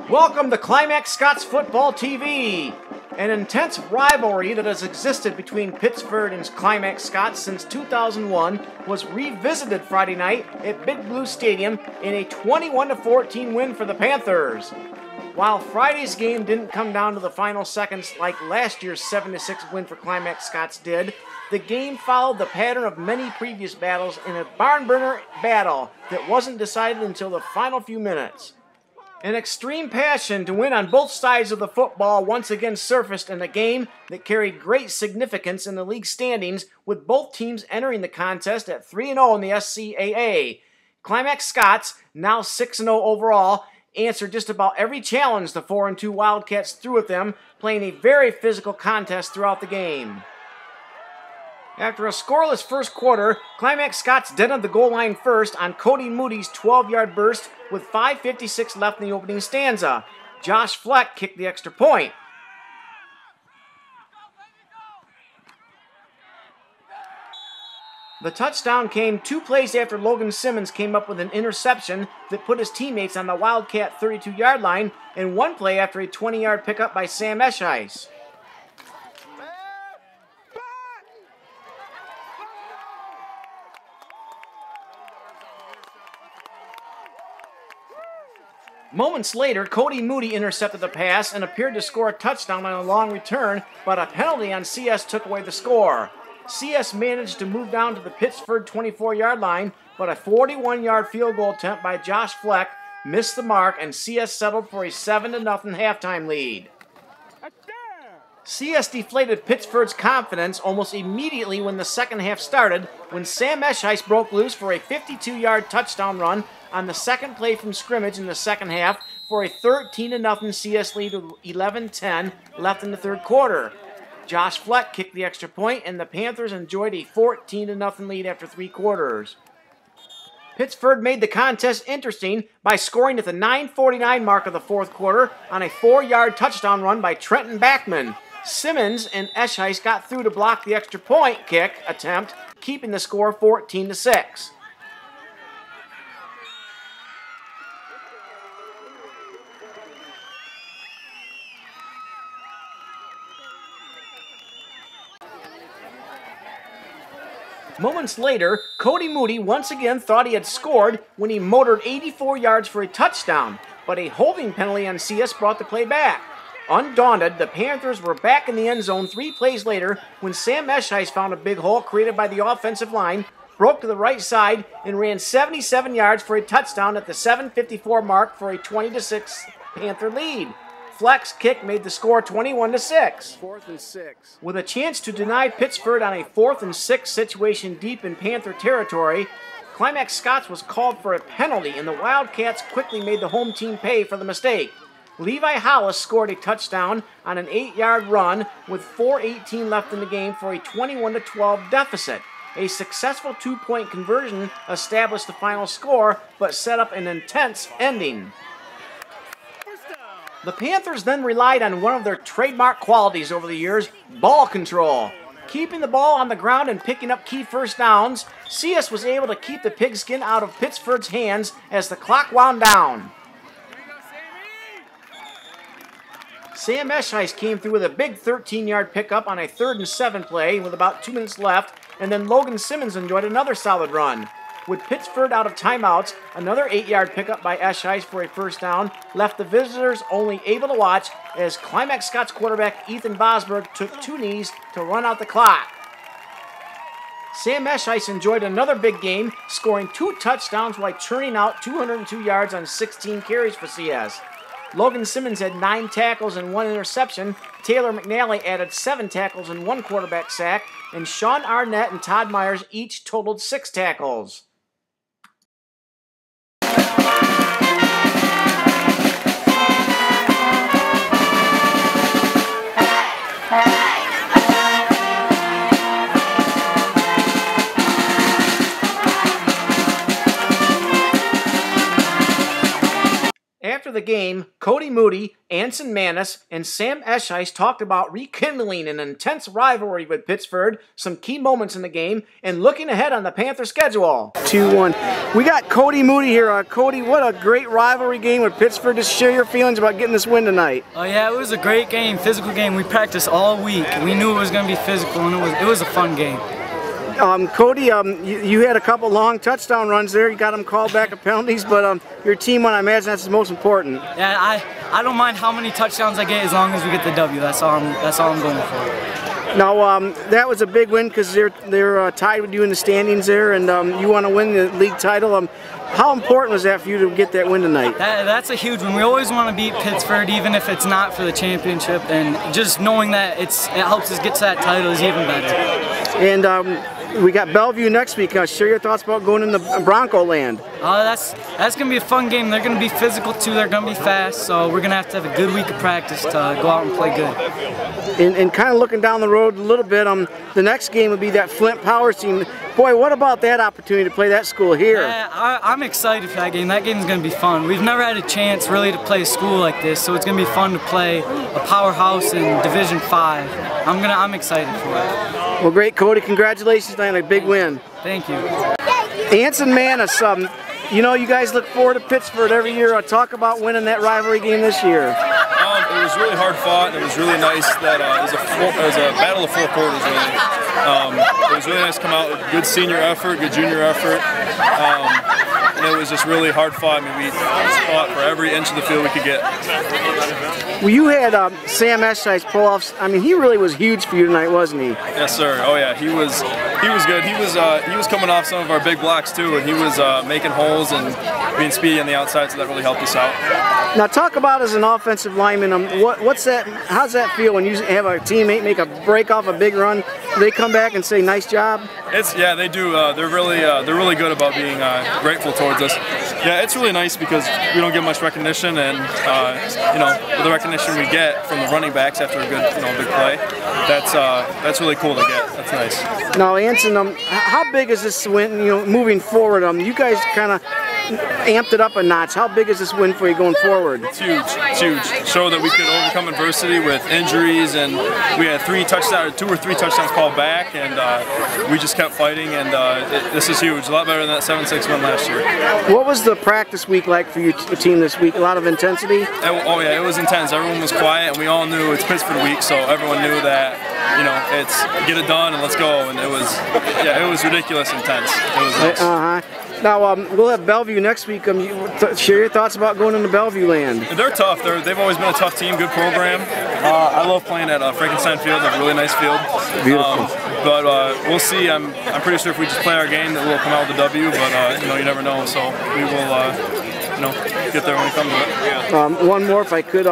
Welcome to Climax Scots Football TV. An intense rivalry that has existed between Pittsford and Climax Scots since 2001 was revisited Friday night at Big Blue Stadium in a 21-14 win for the Panthers. While Friday's game didn't come down to the final seconds like last year's 7-6 win for Climax Scots did, the game followed the pattern of many previous battles in a barn-burner battle that wasn't decided until the final few minutes. An extreme passion to win on both sides of the football once again surfaced in a game that carried great significance in the league standings, with both teams entering the contest at 3-0 in the SCAA. Climax Scots, now 6-0 overall, answered just about every challenge the 4-2 Wildcats threw at them, playing a very physical contest throughout the game. After a scoreless first quarter, Climax Scots dented the goal line first on Cody Moody's 12-yard burst with 5:56 left in the opening stanza. Josh Fleck kicked the extra point. The touchdown came 2 plays after Logan Simmons came up with an interception that put his teammates on the Wildcat 32-yard line, and 1 play after a 20-yard pickup by Sam Escheis. Moments later, Cody Moody intercepted the pass and appeared to score a touchdown on a long return, but a penalty on CS took away the score. CS managed to move down to the Pittsford 24-yard line, but a 41-yard field goal attempt by Josh Fleck missed the mark, and CS settled for a 7-0 halftime lead. CS deflated Pittsford's confidence almost immediately when the second half started, when Sam Escheis broke loose for a 52-yard touchdown run on the second play from scrimmage in the second half for a 13-0 CS lead with 11:10 left in the third quarter. Josh Fleck kicked the extra point, and the Panthers enjoyed a 14-0 lead after 3 quarters. Pittsford made the contest interesting by scoring at the 9:49 mark of the fourth quarter on a 4-yard touchdown run by Trenton Backman. Simmons and Escheis got through to block the extra point kick attempt, keeping the score 14-6. Moments later, Cody Moody once again thought he had scored when he motored 84 yards for a touchdown, but a holding penalty on CS brought the play back. Undaunted, the Panthers were back in the end zone 3 plays later when Sam Escheis found a big hole created by the offensive line, broke to the right side, and ran 77 yards for a touchdown at the 7:54 mark for a 20-6 Panther lead. Fleck's kick made the score 21-6. 4th and 6. With a chance to deny Pittsford on a 4th and 6 situation deep in Panther territory, Climax Scots was called for a penalty, and the Wildcats quickly made the home team pay for the mistake. Levi Hollis scored a touchdown on an 8-yard run with 4:18 left in the game for a 21-12 deficit. A successful 2-point conversion established the final score, but set up an intense ending. The Panthers then relied on one of their trademark qualities over the years, ball control. Keeping the ball on the ground and picking up key first downs, CS was able to keep the pigskin out of Pittsford's hands as the clock wound down. Sam Escheis came through with a big 13-yard pickup on a 3rd and 7 play with about 2 minutes left, and then Logan Simmons enjoyed another solid run. With Pittsford out of timeouts, another 8-yard pickup by Escheis for a first down left the visitors only able to watch as Climax Scots quarterback Ethan Vosberg took 2 knees to run out the clock. Sam Escheis enjoyed another big game, scoring 2 touchdowns while churning out 202 yards on 16 carries for CS. Logan Simmons had 9 tackles and 1 interception. Taylor McNally added 7 tackles and 1 quarterback sack, and Sean Arnett and Todd Myers each totaled 6 tackles. After the game, Cody Moody, Anson Manis, and Sam Eschice talked about rekindling an intense rivalry with Pittsford, some key moments in the game, and looking ahead on the Panther schedule. 2-1. We got Cody Moody here. Cody, what a great rivalry game with Pittsford. Just share your feelings about getting this win tonight. Oh yeah, it was a great game, physical game. We practiced all week. We knew it was going to be physical, and it was a fun game. Cody, you had a couple long touchdown runs there. You got them called back at penalties, but your team won. I imagine that's the most important. Yeah, I don't mind how many touchdowns I get as long as we get the W. That's all I'm going for. Now, that was a big win because they're tied with you in the standings there, and you want to win the league title. How important was that for you to get that win tonight? That's a huge one. We always want to beat Pittsford, even if it's not for the championship, and just knowing that it helps us get to that title is even better. And we got Bellevue next week. Share your thoughts about going into Bronco land. That's going to be a fun game. They're going to be physical too. They're going to be fast. So we're going to have a good week of practice to go out and play good. And kind of looking down the road a little bit, the next game would be that Flint Powers team. Boy, what about that opportunity to play that school here? Yeah, I'm excited for that game. That game's going to be fun. We've never had a chance really to play a school like this, so it's going to be fun to play a powerhouse in Division 5. I'm excited for it. Well, great, Cody. Congratulations on a big win. Thank you. Anson Manis, you know you guys look forward to Pittsford every year. Talk about winning that rivalry game this year. It was really hard fought, and it was really nice that it was a battle of 4 quarters, really. It was really nice to come out with good senior effort, good junior effort. And it was just really hard fought. I mean, we fought for every inch of the field we could get. Well, you had Sam Eschice pull off. I mean, he really was huge for you tonight, wasn't he? Yes, sir. Oh yeah, he was good. He was coming off some of our big blocks too, and he was making holes and being speedy on the outside, so that really helped us out. Now, talk about as an offensive lineman. What's that? How's that feel when you have a teammate make a break off a big run? Do they come back and say, "Nice job"? Yeah, they do. They're really good about being grateful towards us. Yeah, it's really nice because we don't get much recognition, and you know, the recognition we get from the running backs after a good, big play, that's really cool to get. That's nice. Now, Anson, how big is this win? Moving forward, you guys kind of amped it up a notch. How big is this win for you going forward? It's huge. It's huge. Show that we could overcome adversity with injuries, and we had 2 or 3 touchdowns called back, and we just kept fighting, and this is huge. A lot better than that 7-6 win last year. What was the practice week like for your team this week? A lot of intensity? Oh yeah, it was intense. Everyone was quiet, and we all knew it's Pittsford week, so everyone knew that, it's get it done and let's go, and it was ridiculous intense. It was nice. Now, we'll have Bellevue next week. Share your thoughts about going into Bellevue land. They're tough. They've always been a tough team, good program. I love playing at Frankenstein Field. They have a really nice field. Beautiful. But we'll see. I'm pretty sure if we just play our game that we'll come out with a W, but you never know. So we will get there when we come to it. One more, if I could.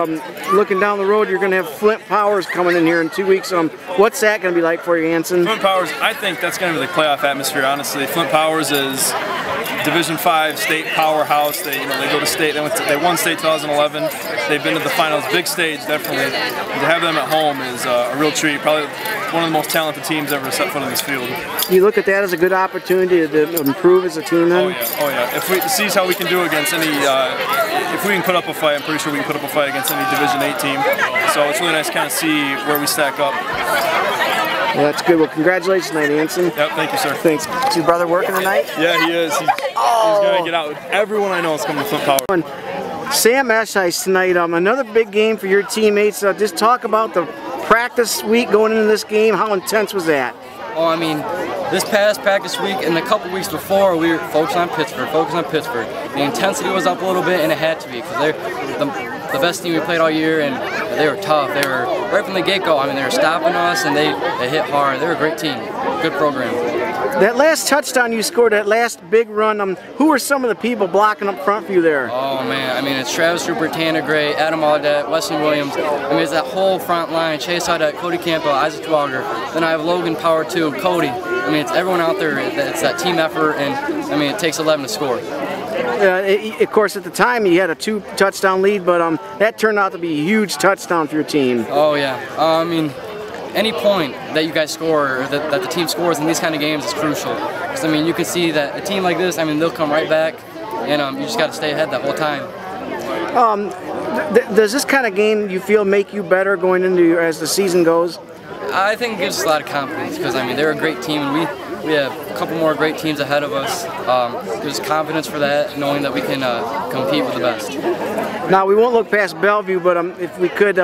Looking down the road, you're going to have Flint Powers coming in here in 2 weeks. What's that going to be like for you, Anson? Flint Powers, I think that's going to be the playoff atmosphere, honestly. Flint Powers is Division 5 state powerhouse. They go to state. They won state 2011. They've been to the finals, big stage, definitely. And to have them at home is a real treat. Probably one of the most talented teams ever to set foot on this field. You look at that as a good opportunity to improve as a team, then? Oh yeah. If we see how we can do against any, if we can put up a fight, I'm pretty sure we can put up a fight against any Division 8 team. So it's really nice to kind of see where we stack up. Well, that's good. Well, congratulations tonight, Anson. Yep, thank you, sir. Thanks. Is your brother working tonight? Yeah, he is. He's going to get out. Everyone I know is coming to Flint Powers. Sam Eschice tonight, another big game for your teammates. Just talk about the practice week going into this game. How intense was that? Oh, I mean, this past practice week and the couple weeks before, we were focused on Pittsford. The intensity was up a little bit, and it had to be, because they're the best team we played all year, and they were tough. They were, right from the get-go, I mean, they were stopping us, and they hit hard. They were a great team, good program. That last touchdown you scored, that last big run, who were some of the people blocking up front for you there? Oh, man, I mean, it's Travis Rupert, Tanner Gray, Adam Audette, Wesley Williams. I mean, it's that whole front line, Chase Audette, Cody Campbell, Isaac Dwalger. Then I have Logan Power, too, Cody. I mean, it's everyone out there. It's that team effort, and, I mean, it takes 11 to score. Of course, at the time, you had a 2-touchdown lead, but that turned out to be a huge touchdown for your team. Oh, yeah. I mean, any point that you guys score, or that the team scores in these kind of games is crucial. Because, I mean, you can see that a team like this, I mean, they'll come right back, and you just got to stay ahead that whole time. Does this kind of game, you feel, make you better going into as the season goes? I think it gives us a lot of confidence because, I mean, they're a great team and we have a couple more great teams ahead of us. Gives us confidence for that, knowing that we can compete with the best. Now, we won't look past Bellevue, but if we could,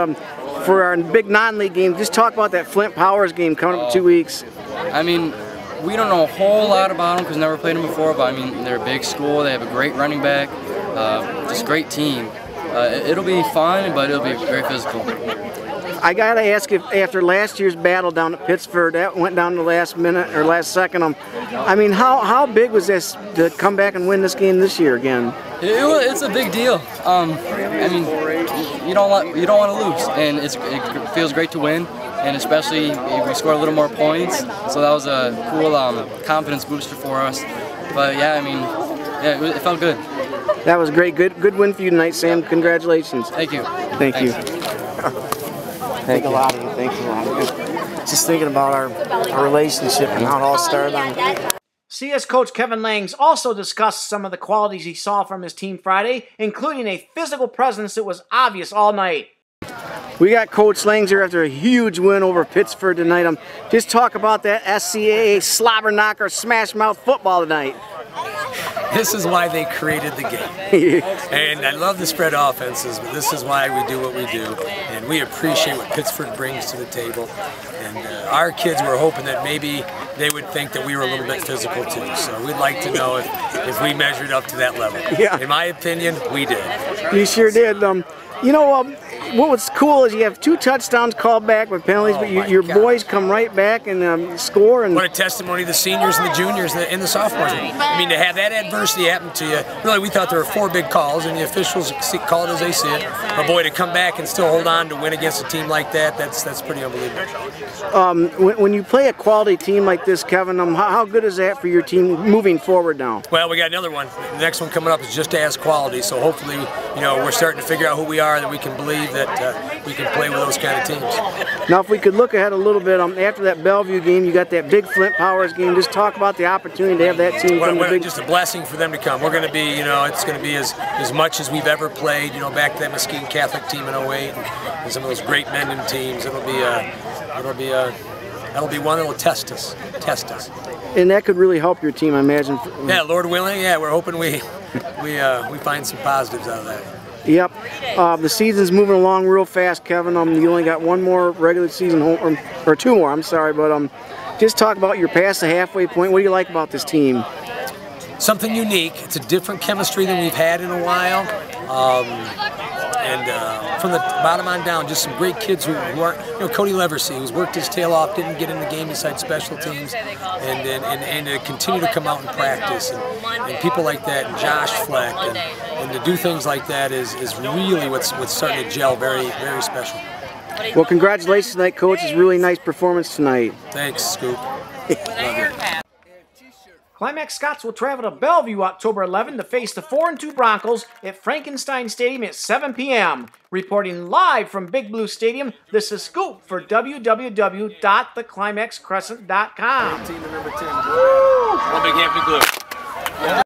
for our big non-league game, just talk about that Flint Powers game coming up in 2 weeks. I mean, we don't know a whole lot about them because never played them before, but I mean, they're a big school, they have a great running back, just a great team. It'll be fun, but it'll be very physical. I gotta ask if after last year's battle down at Pittsford, that went down to the last minute or last second. I mean, how big was this to come back and win this game this year again? It's a big deal. I mean, you don't want to lose, and it feels great to win, and especially if we score a little more points. So that was a cool confidence booster for us. But yeah, I mean, yeah, it felt good. That was great. Good win for you tonight, Sam. Congratulations. Thank you. Thank you. Thank a lot of you. Thank you a lot. Just thinking about our relationship and how it all started. CS coach Kevin Langs also discussed some of the qualities he saw from his team Friday, including a physical presence that was obvious all night. We got Coach Langs here after a huge win over Pittsford tonight. Just talk about that SCAA slobber knocker smash mouth football tonight. This is why they created the game. And I love the spread offenses, but this is why we do what we do. And we appreciate what Pittsford brings to the table. And our kids were hoping that maybe they would think that we were a little bit physical too. So we'd like to know if we measured up to that level. Yeah. In my opinion, we did. You sure did. You know, what was cool is you have 2 touchdowns called back with penalties, but your boys come right back and score. And what a testimony to the seniors and the juniors and the sophomores. I mean, to have that adversity happen to you, really, we thought there were 4 big calls, and the officials call it as they see it. But boy, to come back and still hold on to win against a team like that, that's pretty unbelievable. When you play a quality team like this, Kevin, how good is that for your team moving forward now? Well, we got another one. The next one coming up is just as quality, so hopefully, you know, we're starting to figure out who we are, that we can believe that we can play with those kind of teams. Now, if we could look ahead a little bit, after that Bellevue game, you got that big Flint Powers game. Just talk about the opportunity to have that team come. Just a blessing for them to come. We're going to be, you know, it's going to be as much as we've ever played. You know, back to that Muskegon Catholic team in 08 and some of those great Mendon teams. It'll be one that will test us. And that could really help your team, I imagine. Yeah, Lord willing. Yeah, we're hoping we find some positives out of that. Yep. The season's moving along real fast, Kevin. You only got 1 more regular season home, or 2 more, I'm sorry, but just talk about your past the halfway point. What do you like about this team? Something unique. It's a different chemistry than we've had in a while. From the bottom on down, just some great kids who aren't, you know, Cody Leversey, who's worked his tail off, didn't get in the game besides special teams, and to continue to come out and practice, and people like that, and Josh Fleck, and to do things like that is really what's starting to gel very, very special. Well, congratulations tonight, Coach. It's a really nice performance tonight. Thanks, Scoop. Love you. Climax Scots will travel to Bellevue October 11 to face the 4-2 Broncos at Frankenstein Stadium at 7 p.m. Reporting live from Big Blue Stadium, this is Scoop for www.theclimaxcrescent.com. Team number 10. One big happy glue.